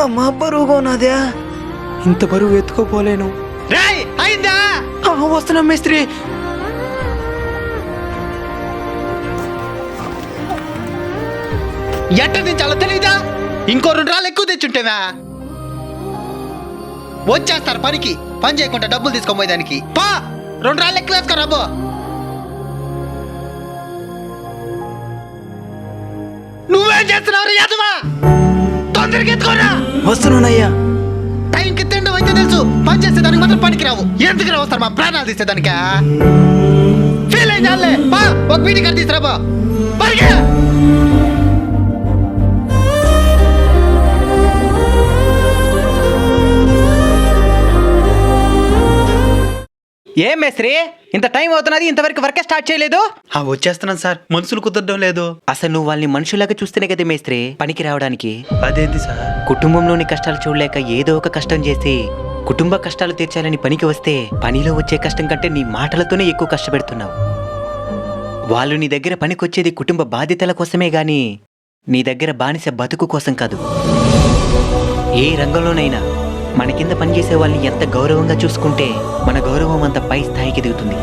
అమ్మా బరువుగా ఉన్నదా? ఇంత బరువు ఎత్తుకోపోలేను. అయిందా? వస్తున్నా మేస్త్రి. ఎట్ట నుంచి అలా తెలీదా? ఇంకో 2 రాళ్ళు ఎక్కువ తెచ్చుంటేవా? వచ్చేస్తారు పనికి, పని చేయకుండా డబ్బులు తీసుకోపోయేదానికి. పా 2 రాళ్ళు ఎక్కువ వేసుకో రాబో. నువ్వేం చేస్తున్నావు యాదవా? తొందరగా ఎత్తుకోరా. వస్తున్నానయ్యా. టైంకి తిండం అయితే తెలుసు, పని చేసేదానికి మాత్రం పనికి రావు. ఎందుకు వస్తారు మా ప్రాణాలు తీసేదానికా? ఫీల్ అయిందాలే. పా ఒక బీడి కట్టి తీసుకురాబో. పరిగా ఏం మేస్త్రి, ఇంత టైం అవుతున్నది, ఇంతవరకు వర్క్ స్టార్ట్ చేయలేదు? వచ్చేస్తున్నాను సార్, మనుషులు కుదరడం లేదు. అసలు నువ్వు వాళ్ళని మనుషులాగా చూస్తేనే కదా మేస్త్రి పనికి రావడానికి. అదేంటి సార్? కుటుంబంలోని కష్టాలు చూడలేక ఏదో ఒక కష్టం చేసి కుటుంబ కష్టాలు తీర్చాలని పనికి వస్తే పనిలో వచ్చే కష్టం కంటే నీ మాటలతోనే ఎక్కువ కష్టపెడుతున్నావు. వాళ్ళు నీ దగ్గర పనికొచ్చేది కుటుంబ బాధ్యతల కోసమే గాని నీ దగ్గర బానిస బతుకు కోసం కాదు. ఏ రంగంలోనైనా మన కింద పనిచేసే వాళ్ళని ఎంత గౌరవంగా చూసుకుంటే మన గౌరవం అంత పై స్థాయికి దిగుతుంది.